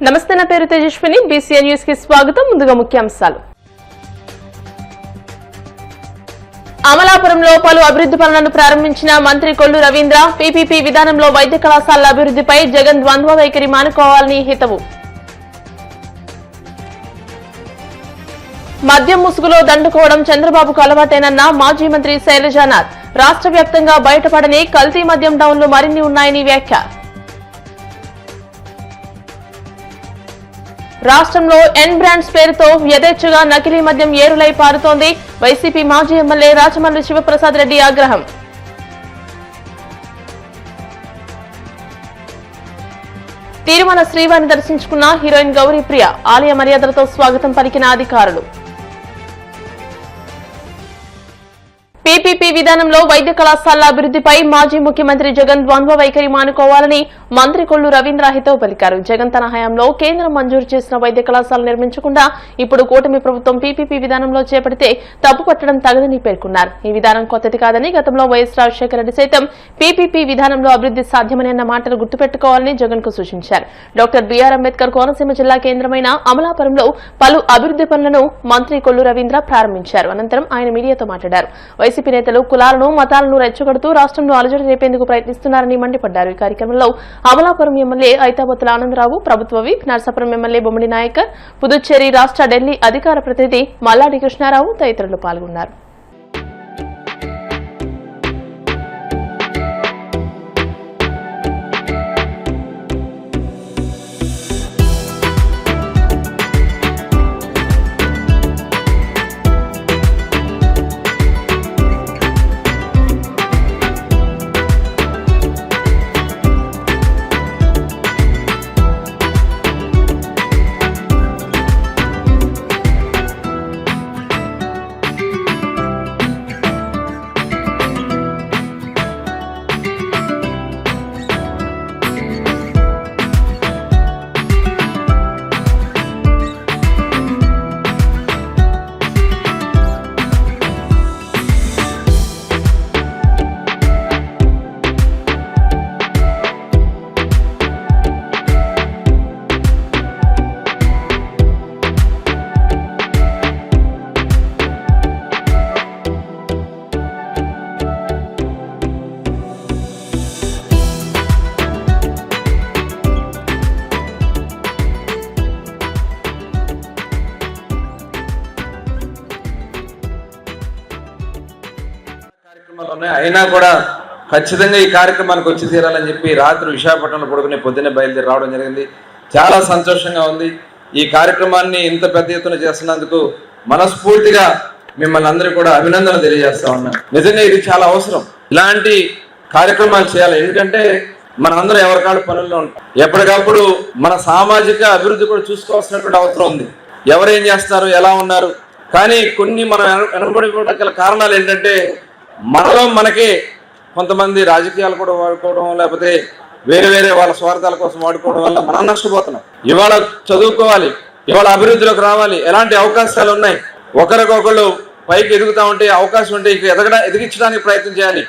నమస్తే, నా పేరు తేజస్విని. బీసీఎన్ న్యూస్ కి స్వాగతం. ముందుగా ముఖ్యాంశాలు. అమలాపురంలో పలు అభివృద్ధి పనులను ప్రారంభించిన మంత్రి కొల్లు రవీంద్ర. పీపీపీ విధానంలో వైద్య కళాశాలల అభివృద్ధిపై జగన్ ద్వంద్వ వైఖరి మానుకోవాలని హితవు. మద్యం ముసుగులో దండుకోవడం చంద్రబాబుకు అలవాటేనన్న మాజీ మంత్రి శైలజానాథ్. రాష్ట్ర వ్యాప్తంగా బయటపడని కల్తీ మద్యం డౌన్లు మరిన్ని ఉన్నాయని వ్యాఖ్య. రాష్ట్రంలో ఎన్ బ్రాండ్స్ పేరుతో యథేచ్ఛగా నకిలీ మద్యం ఏరులై పారుతోంది. వైసీపీ మాజీ ఎమ్మెల్యే రాచమల్లు శివప్రసాద్ రెడ్డి ఆగ్రహం. తిరుమల శ్రీవారిని దర్శించుకున్న హీరోయిన్ గౌరీప్రియ. ఆలయ మర్యాదలతో స్వాగతం పలికిన అధికారులు. పీపీపీ విధానంలో వైద్య కళాశాలల అభివృద్ధిపై మాజీ ముఖ్యమంత్రి జగన్ ద్వంద్వ వైఖరి మానుకోవాలని మంత్రి కొల్లు రవీంద్ర హితవు పలికారు. జగన్ తన హయాంలో కేంద్రం మంజూరు చేసిన వైద్య కళాశాల నిర్మించకుండా ఇప్పుడు కూటమి ప్రభుత్వం పీపీపీ విధానంలో చేపడితే తప్పుపట్టడం తగదని పేర్కొన్నారు. ఈ విధానం కొత్తది కాదని, గతంలో వైఎస్ రాజశేఖర రెడ్డి సైతం పీపీపీ విధానంలో అభివృద్ధి సాధ్యమని అన్న మాటలు గుర్తుపెట్టుకోవాలని జగన్ కు సూచించారు. డాక్టర్ బీఆర్ అంబేద్కర్ కోనసీమ జిల్లా కేంద్రమైన అమలాపురంలో పలు అభివృద్ధి పనులను మంత్రి కొల్లు రవీంద్ర ప్రారంభించారు. అనంతరం ఆయన మీడియాతో మాట్లాడారు. వైసీపీ నేతలు కులాలను, మతాలను రెచ్చగొడుతూ రాష్ట్రంలో అలజడి రేపేందుకు ప్రయత్నిస్తున్నారని మండిపడ్డారు. ఈ కార్యక్రమంలో అమలాపురం ఎమ్మెల్యే ఐతాబత్తుల ఆనందరావు, ప్రభుత్వ విప్ నర్సాపురం ఎమ్మెల్యే బొమ్మడి నాయకర్, పుదుచ్చేరి రాష్ట్ర ఢిల్లీ అధికార ప్రతినిధి మల్లాడి కృష్ణారావు తదితరులు పాల్గొన్నారు. అయినా కూడా ఖచ్చితంగా ఈ కార్యక్రమానికి వచ్చి తీరాలని చెప్పి రాత్రి విశాఖపట్నంలో పడుకుని పొద్దున్నే బయలుదేరి రావడం జరిగింది. చాలా సంతోషంగా ఉంది. ఈ కార్యక్రమాన్ని ఇంత పెద్ద ఎత్తున చేస్తున్నందుకు మనస్ఫూర్తిగా మిమ్మల్ని అందరూ కూడా అభినందనలు తెలియజేస్తా ఉన్నాను. నిజంగా ఇది చాలా అవసరం. ఇలాంటి కార్యక్రమాలు చేయాలి. ఎందుకంటే మనందరం ఎవరికాడు పనుల్లో ఉంటాం. ఎప్పటికప్పుడు మన సామాజిక అభివృద్ధి కూడా చూసుకోవాల్సినటువంటి అవసరం ఉంది. ఎవరేం చేస్తారు, ఎలా ఉన్నారు. కానీ కొన్ని మనం వెనకబడిపోవడం కారణాలు ఏంటంటే మనలో మనకే కొంతమంది రాజకీయాలు కూడా వాడుకోవడం, లేకపోతే వేరే వేరే వాళ్ళ స్వార్థాల కోసం వాడుకోవడం వల్ల మనం నష్టపోతున్నాం. ఇవాళ చదువుకోవాలి, ఇవాళ అభివృద్ధిలోకి రావాలి. ఎలాంటి అవకాశాలు ఉన్నాయి. ఒకరికొకళ్ళు పైకి ఎదుగుతా ఉంటే అవకాశం ఉంటే ఎదిగించడానికి ప్రయత్నం చేయాలి.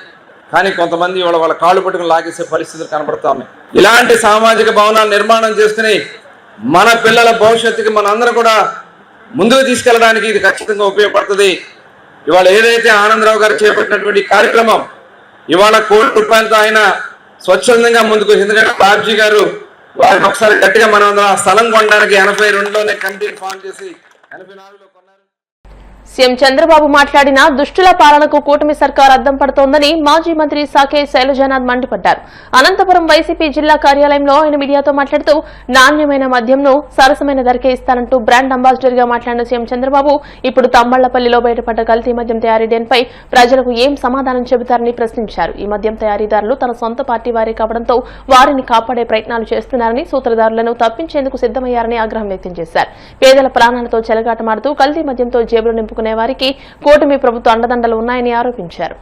కానీ కొంతమంది ఇవాళ వాళ్ళ కాళ్ళు పట్టుకుని లాగేసే పరిస్థితులు కనబడతా ఉన్నాయి. ఇలాంటి సామాజిక భవనాలు నిర్మాణం చేసుకుని మన పిల్లల భవిష్యత్తుకి మనందరం కూడా ముందుకు తీసుకెళ్ళడానికి ఇది ఖచ్చితంగా ఉపయోగపడుతుంది. ఇవాళ ఏదైతే ఆనందరావు గారు చేపట్టినటువంటి కార్యక్రమం ఇవాళ ₹1,00,00,000 ఆయన స్వచ్ఛందంగా ముందుకు, ఎందుకంటే బాబ్జీ గారు వారికి ఒకసారి గట్టిగా మనం ఆ స్థలం కొనడానికి 82లోనే కమిటీ ఫామ్ చేసి 84లో కొన్నారు. సీఎం చంద్రబాబు మాట్లాడిన దుష్టుల పాలనకు కూటమి సర్కార్ అద్దం పడుతోందని మాజీ మంత్రి సాకే శైలజానాథ్ మండిపడ్డారు. అనంతపురం వైసీపీ జిల్లా కార్యాలయంలో ఆయన మీడియాతో మాట్లాడుతూ నాణ్యమైన మద్యంను సరసమైన ధరకే ఇస్తానంటూ బ్రాండ్ అంబాసిడర్ గా మాట్లాడిన సీఎం చంద్రబాబు ఇప్పుడు తమ్మళ్లపల్లిలో బయటపడ్డ కల్తీ మద్యం తయారీ డెన్పై ప్రజలకు ఏం సమాధానం చెబుతారని ప్రశ్నించారు. ఈ మద్యం తయారీదారులు తన సొంత పార్టీ వారే కావడంతో వారిని కాపాడే ప్రయత్నాలు చేస్తున్నారని, సూత్రధారులను తప్పించేందుకు సిద్దమయ్యారని ఆగ్రహం వ్యక్తం చేశారు. పేదల ప్రాణాలతో చెలగాటమాడుతూ కల్తీ మద్యంతో జేబులు నింపుకునే వారికి కూటమి ప్రభుత్వ అండదండలు ఉన్నాయని ఆరోపించారు.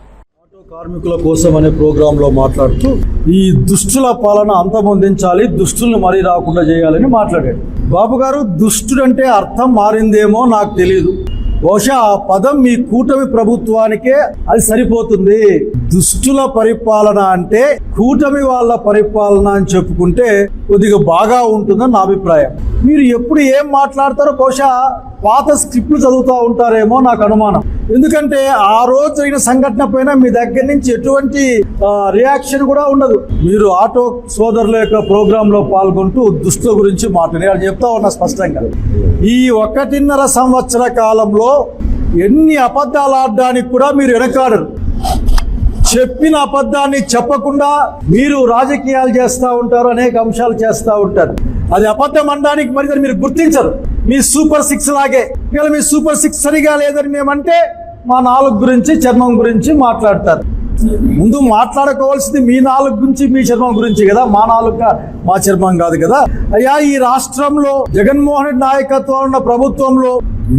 కార్మికుల కోసం అనే ప్రోగ్రామ్ లో మాట్లాడుతూ ఈ దుష్టుల పాలన అంతమొందించాలి, దుష్టుల్ని మరీ రాకుండా చేయాలని మాట్లాడాడు. బాబు గారు, దుష్టుడంటే అర్థం మారిందేమో నాకు తెలియదు. బహుశా ఆ పదం మీ కూటమి ప్రభుత్వానికే అది సరిపోతుంది. దుష్టుల పరిపాలన అంటే కూటమి వాళ్ళ పరిపాలన అని చెప్పుకుంటే కొద్దిగా బాగా ఉంటుందని నా అభిప్రాయం. మీరు ఎప్పుడు ఏం మాట్లాడతారో బహుశా పాత స్క్రిప్ట్లు చదువుతూ ఉంటారేమో నాకు అనుమానం. ఎందుకంటే ఆ రోజు జరిగిన సంఘటన పైన మీ దగ్గర నుంచి ఎటువంటి రియాక్షన్ కూడా ఉండదు. మీరు ఆటో సోదరుల యొక్క ప్రోగ్రామ్ లో పాల్గొంటూ దుష్టుల గురించి మాట్లాడారు చెప్తా ఉన్నా స్పష్టంగా. ఈ 1.5 సంవత్సర కాలంలో ఎన్ని అబద్ధాలు ఆడడానికి కూడా మీరు వెనకాడరు. చెప్పిన అబద్ధాన్ని చెప్పకుండా మీరు రాజకీయాలు చేస్తూ ఉంటారు, అనేక అంశాలు చేస్తూ ఉంటారు. అది అబద్ధం అనడానికి మరి మీరు గుర్తించరు. మీ సూపర్ 6 లాగే ఇవాళ మీ సూపర్ 6 సరిగా లేదని మేమంటే మా 4 గురించి చర్మం గురించి మాట్లాడతారు. ముందు మాట్లాడుకోవాల్సింది మీ 4 గురించి మీ చర్మం గురించి కదా, మా 4 మా చర్మం కాదు కదా. అయ్యా, ఈ రాష్ట్రంలో జగన్మోహన్ రెడ్డి నాయకత్వం ఉన్న ప్రభుత్వంలో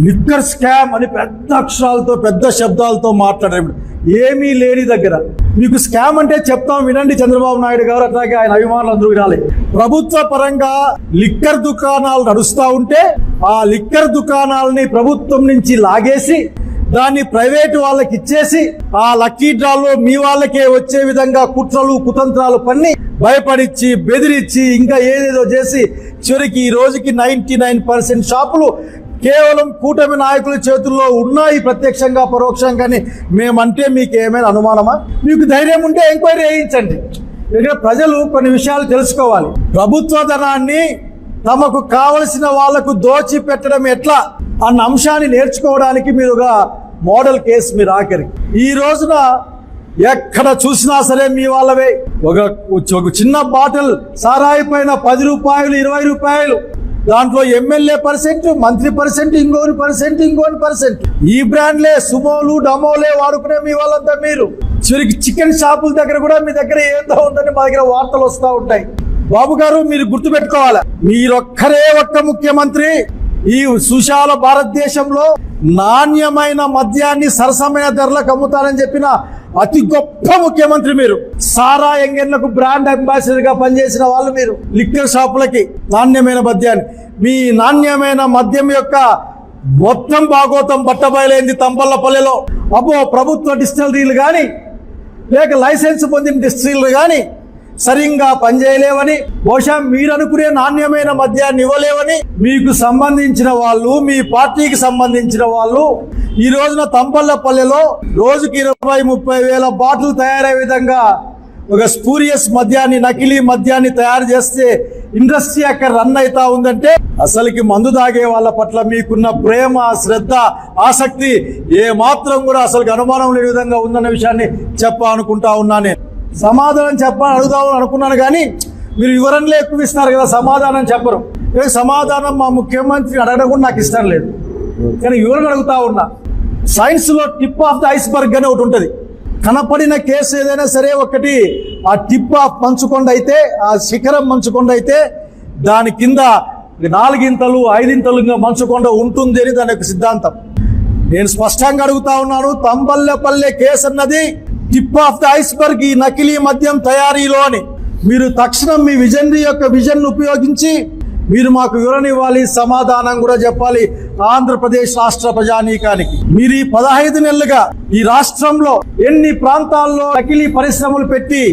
లిక్కర్ స్కామ్ అని పెద్ద అక్షరాలతో పెద్ద శబ్దాలతో మాట్లాడారు. ఏమీ లేని దగ్గర మీకు స్కామ్ అంటే చెప్తాం వినండి. చంద్రబాబు నాయుడు గారు అట్లాగే ఆయన అభిమానులు అందరూ వినాలి. ప్రభుత్వ పరంగా లిక్కర్ దుకాణాలు నడుస్తూ ఉంటే ఆ లిక్కర్ దుకాణాలని ప్రభుత్వం నుంచి లాగేసి దాన్ని ప్రైవేటు వాళ్ళకి ఇచ్చేసి ఆ లక్కీ డ్రాలో మీ వాళ్ళకే వచ్చే విధంగా కుట్రలు కుతంత్రాలు పన్ని భయపడిచ్చి బెదిరించి ఇంకా ఏదేదో చేసి చివరికి ఈ రోజుకి 99% షాపులు కేవలం కూటమి నాయకుల చేతుల్లో ఉన్నాయి, ప్రత్యక్షంగా పరోక్షంగానే. మేమంటే మీకు ఏమైనా అనుమానమా? మీకు ధైర్యం ఉంటే ఎంక్వైరీ చేయించండి. ఇక్కడ ప్రజలు కొన్ని విషయాలు తెలుసుకోవాలి. ప్రభుత్వ ధనాన్ని తమకు కావలసిన వాళ్లకు దోచి పెట్టడం ఎట్లా అన్న అంశాన్ని నేర్చుకోవడానికి మీరు ఒక మోడల్ కేసు మీరు ఆఖరికి. ఈ రోజున ఎక్కడ చూసినా సరే మీ వాళ్ళవే. ఒక చిన్న బాటిల్ సారాయి పైన 10 రూపాయలు 20 రూపాయలు, దాంట్లో ఎమ్మెల్యే %, మంత్రి %, ఇంకోని %. ఈ బ్రాండ్లే సుమోలు డమోలే వాడుకునే మీ వాళ్ళంతా మీరు. చివరికి చికెన్ షాపుల దగ్గర కూడా మీ దగ్గర ఏందో ఉందని మా దగ్గర వార్తలు వస్తూ ఉంటాయి. బాబు గారు, మీరు గుర్తుపెట్టుకోవాలి, మీరొక్కరే ఒక్క ముఖ్యమంత్రి ఈ సుశాల భారతదేశంలో నాణ్యమైన మద్యాన్ని సరసమైన ధరలకు అమ్ముతారని చెప్పిన అతి గొప్ప ముఖ్యమంత్రి మీరు. సారా ఎంగెన్లకు బ్రాండ్ అంబాసిడర్ గా పనిచేసిన వాళ్ళు మీరు. లిక్కర్ షాపులకి నాణ్యమైన మద్యాన్ని, మీ నాణ్యమైన మద్యం యొక్క మొత్తం భాగోతం బట్టబయలైంది తంబల్లపల్లెలో. అబ్బో, ప్రభుత్వ డిస్టిలరీలు కానీ లేక లైసెన్స్ పొందిన డిస్టిలరీలు కానీ సరిగ్గా పనిచేయలేవని, బహుశా మీరు అనుకునే నాణ్యమైన మద్యాన్ని ఇవ్వలేవని మీకు సంబంధించిన వాళ్ళు, మీ పార్టీకి సంబంధించిన వాళ్ళు ఈ రోజున తంబల్లపల్లెలో రోజుకి 20-30 వేల బాటిల్ తయారయ్యే విధంగా ఒక స్పూరియస్ మద్యాన్ని, నకిలీ మద్యాన్ని తయారు చేస్తే ఇండస్ట్రీ అక్కడ రన్ అవుతా ఉందంటే అసలుకి మందు తాగే వాళ్ళ పట్ల మీకున్న ప్రేమ, శ్రద్ధ, ఆసక్తి ఏ మాత్రం కూడా అసలుకి అనుమానం లేని విధంగా ఉందన్న విషయాన్ని చెప్పాలనుకుంటా ఉన్నా. నేను సమాధానం చెప్పాలని అడుగుదామని అనుకున్నాను, కానీ మీరు వివరణలే ఎక్కువ ఇస్తున్నారు కదా, సమాధానం చెప్పరు. సమాధానం మా ముఖ్యమంత్రిని అడగడం కూడా నాకు ఇష్టం లేదు, కానీ వివరణ అడుగుతా ఉన్నా. సైన్స్లో టిప్ ఆఫ్ ద ఐస్బర్గ్ అని ఒకటి ఉంటుంది. కనపడిన కేసు ఏదైనా సరే ఒకటి ఆ టిప్ ఆఫ్ మంచుకొండ అయితే, ఆ శిఖరం మంచుకొండ అయితే దాని కింద 4 ఇంతలు 5 ఇంతలుగా మంచుకొండ ఉంటుంది అని దాని యొక్క సిద్ధాంతం. నేను స్పష్టంగా అడుగుతా ఉన్నాను, తంబల్లపల్లె కేసు అన్నది టిప్ ఆఫ్ ద ఐస్బర్గ్ ఈ నకిలీ మద్యం తయారీలో అని. మీరు తక్షణం మీ విజన్ ఉపయోగించి మీరు మాకు వివరణ ఇవ్వాలి, సమాధానం కూడా చెప్పాలి ఆంధ్రప్రదేశ్ రాష్ట్ర ప్రజానీకానికి. మీరు ఈ 15 నెలలుగా ఈ రాష్ట్రంలో ఎన్ని ప్రాంతాల్లో నకిలీ పరిశ్రమలు పెట్టి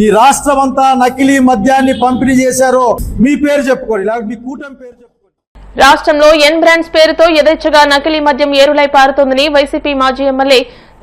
ఈ రాష్ట్రం అంతా నకిలీ మద్యాన్ని పంపిణీ చేశారో మీ పేరు చెప్పుకోండి, లేకపోతే మీ కూటమి పేరు చెప్పుకోండి. రాష్ట్రంలో ఎన్ బ్రాండ్స్ పేరుతో యథేచ్ఛగా నకిలీ మద్యం ఏరులై పారుతోందని వైసీపీ మాజీ ఎమ్మెల్యే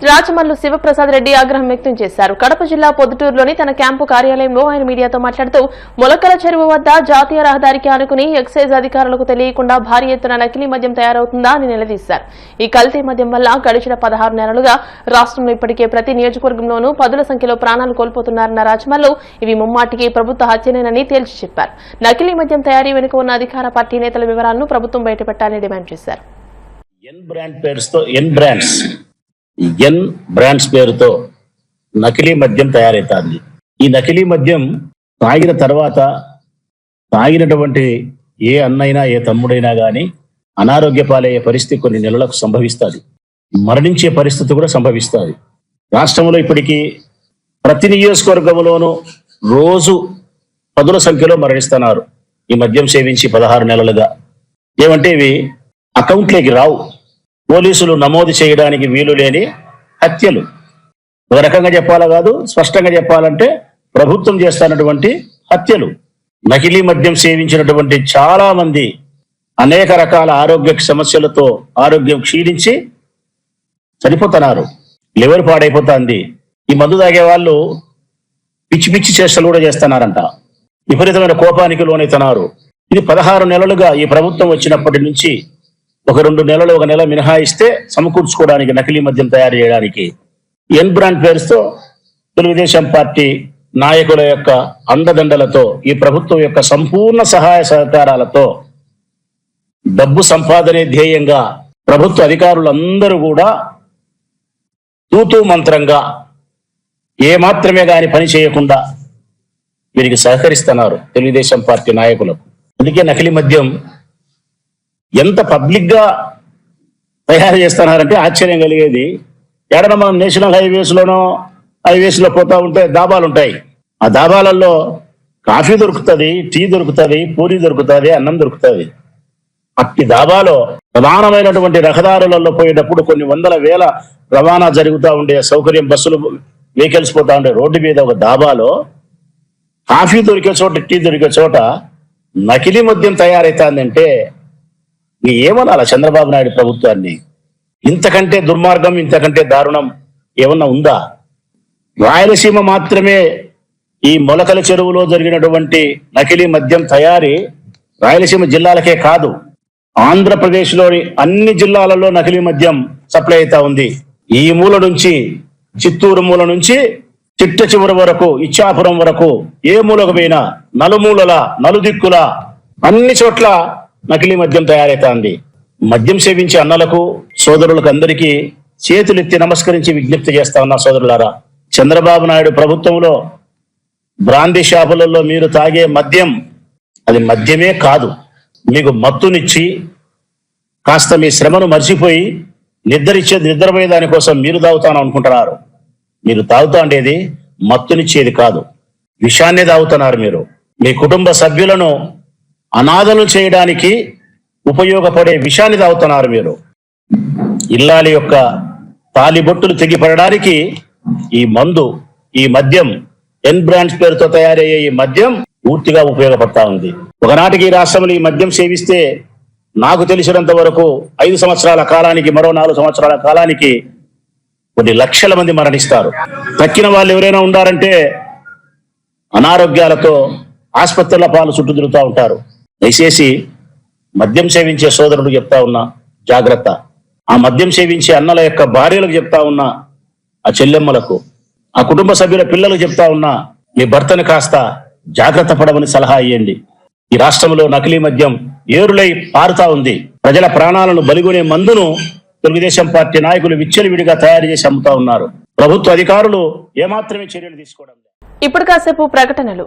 రాచమల్లు శివప్రసాద్ రెడ్డి ఆగ్రహం వ్యక్తం చేశారు. కడప జిల్లా పొద్దుటూరులోని తన క్యాంపు కార్యాలయంలో ఆయన మీడియాతో మాట్లాడుతూ మొలకల చెరువు వద్ద జాతీయ రహదారికి ఆనుకుని ఎక్సైజ్ అధికారులకు తెలియకుండా భారీ ఎత్తున నకిలీ మద్యం తయారవుతుందా అని నిలదీశారు. ఈ కల్తీ మద్యం వల్ల గడిచిన 16 నెలలుగా రాష్ట్రంలో ఇప్పటికే ప్రతి నియోజకవర్గంలోనూ 10ల సంఖ్యలో ప్రాణాలు కోల్పోతున్నారన్న రాచమల్లు ఇవి ముమ్మాటికి ప్రభుత్వ హత్యనేనని తేల్చి చెప్పారు. నకిలీ మద్యం తయారీ వెనుక ఉన్న అధికార పార్టీ నేతల వివరాలను ప్రభుత్వం బయటపెట్టాలని డిమాండ్ చేశారు. ఎన్ బ్రాండ్స్ పేరుతో నకిలీ మద్యం తయారవుతుంది. ఈ నకిలీ మద్యం తాగిన తర్వాత తాగినటువంటి ఏ అన్నైనా ఏ తమ్ముడైనా గాని అనారోగ్య పాలయ్యే పరిస్థితి కొన్ని నెలలకు సంభవిస్తుంది, మరణించే పరిస్థితి కూడా సంభవిస్తుంది. రాష్ట్రంలో ఇప్పటికీ ప్రతి నియోజకవర్గంలోనూ రోజు 10ల సంఖ్యలో మరణిస్తున్నారు ఈ మద్యం సేవించి 16 నెలలుగా. ఏమంటే ఇవి అకౌంట్లోకి రావు, పోలీసులు నమోదు చేయడానికి వీలు లేని హత్యలు. ఒక రకంగా చెప్పాలా కాదు, స్పష్టంగా చెప్పాలంటే ప్రభుత్వం చేస్తున్నటువంటి హత్యలు. నకిలీ మద్యం సేవించినటువంటి చాలా మంది అనేక రకాల ఆరోగ్య సమస్యలతో ఆరోగ్యం క్షీణించి చనిపోతున్నారు. లివర్ పాడైపోతుంది. ఈ మందు తాగే వాళ్ళు పిచ్చి పిచ్చి చేష్టలు కూడా చేస్తున్నారంట. విపరీతమైన కోపానికి లోనైతున్నారు. ఇది 16 నెలలుగా ఈ ప్రభుత్వం వచ్చినప్పటి నుంచి ఒక 2 నెలలు, 1 నెల మినహాయిస్తే సమకూర్చుకోవడానికి నకిలీ మద్యం తయారు చేయడానికి ఎన్ బ్రాండ్ పేరుతో తెలుగుదేశం పార్టీ నాయకుల యొక్క అండదండలతో ఈ ప్రభుత్వం యొక్క సంపూర్ణ సహాయ సహకారాలతో డబ్బు సంపాదనే ధ్యేయంగా ప్రభుత్వ అధికారులందరూ కూడా తూతూ మంత్రంగా ఏమాత్రమే గాని పని చేయకుండా వీరికి సహకరిస్తున్నారు తెలుగుదేశం పార్టీ నాయకులకు. అందుకే నకిలీ మద్యం ఎంత పబ్లిక్ గా తయారు చేస్తున్నారంటే ఆశ్చర్యం కలిగేది. ఎక్కడన్నా మనం నేషనల్ హైవేస్ లో పోతా ఉంటే దాబాలు ఉంటాయి. ఆ దాబాలలో కాఫీ దొరుకుతుంది, టీ దొరుకుతుంది, పూరి దొరుకుతుంది, అన్నం దొరుకుతుంది. అట్టి దాబాలో ప్రధానమైనటువంటి రహదారులలో పోయేటప్పుడు కొన్ని వందల వేల రవాణా జరుగుతూ ఉండే సౌకర్యం, బస్సులు వెహికల్స్ పోతా ఉండే రోడ్డు మీద ఒక దాబాలో కాఫీ దొరికే చోట, టీ దొరికే చోట నకిలీ మద్యం తయారైతుందంటే ఏమనాల చంద్రబాబు నాయుడు ప్రభుత్వాన్ని? ఇంతకంటే దుర్మార్గం, ఇంతకంటే దారుణం ఏమన్నా ఉందా? రాయలసీమ మాత్రమే ఈ మొలకల చెరువులో జరిగినటువంటి నకిలీ మద్యం తయారీ రాయలసీమ జిల్లాలకే కాదు, ఆంధ్రప్రదేశ్లోని అన్ని జిల్లాలలో నకిలీ మద్యం సప్లై అవుతా ఉంది. ఈ మూల నుంచి, చిత్తూరు మూల నుంచి చిట్ట చివరి వరకు, ఇచ్చాపురం వరకు, ఏ మూలకు పోయినా నలుమూలల నలుదిక్కుల అన్ని చోట్ల నకిలీ మద్యం తయారైతుంది. మద్యం సేవించే అన్నలకు, సోదరులకు అందరికీ చేతులెత్తి నమస్కరించి విజ్ఞప్తి చేస్తా ఉన్నా, సోదరులారా, చంద్రబాబు నాయుడు ప్రభుత్వంలో బ్రాందీ షాపులలో మీరు తాగే మద్యం అది మద్యమే కాదు, మీకు మత్తునిచ్చి కాస్త మీ శ్రమను మర్చిపోయి నిద్రపోయే దానికోసం మీరు తాగుతాను అనుకుంటున్నారు. మీరు తాగుతా ఉండేది మత్తునిచ్చేది కాదు, విషాన్నే తాగుతున్నారు. మీరు మీ కుటుంబ సభ్యులను అనాథలు చేయడానికి ఉపయోగపడే విషాన్ని తాగుతున్నారు. మీరు ఇల్లాలి యొక్క తాలిబొట్టులు తెగిపడడానికి ఈ మందు, ఈ మద్యం, ఎన్ బ్రాండ్స్ పేరుతో తయారయ్యే ఈ మద్యం పూర్తిగా ఉపయోగపడతా ఉంది. ఒకనాటికి ఈ రాష్ట్రంలో ఈ మద్యం సేవిస్తే నాకు తెలిసినంత వరకు 5 సంవత్సరాల కాలానికి, మరో 4 సంవత్సరాల కాలానికి కొన్ని లక్షల మంది మరణిస్తారు. తక్కిన వాళ్ళు ఎవరైనా ఉండారంటే అనారోగ్యాలతో ఆసుపత్రుల పాలు చుట్టూ తిరుగుతూ ఉంటారు. దయచేసి మద్యం సేవించే సోదరుడు చెప్తా ఉన్నా జాగ్రత్త. ఆ మద్యం సేవించే అన్నల యొక్క భార్యలకు చెప్తా ఉన్నా, ఆ చెల్లెమ్మలకు, ఆ కుటుంబ సభ్యుల పిల్లలకు చెప్తా ఉన్నా, మీ భర్తను కాస్త జాగ్రత్త పడమని సలహా ఇవ్వండి. ఈ రాష్ట్రంలో నకిలీ మద్యం ఏరులై పారుతా ఉంది. ప్రజల ప్రాణాలను బలిగొనే మందును తెలుగుదేశం పార్టీ నాయకులు విచ్చలవిడిగా తయారు చేసి అమ్ముతా ఉన్నారు. ప్రభుత్వ అధికారులు ఏమాత్రమే చర్యలు తీసుకోవడం. ఇప్పుడు కాసేపు ప్రకటనలు.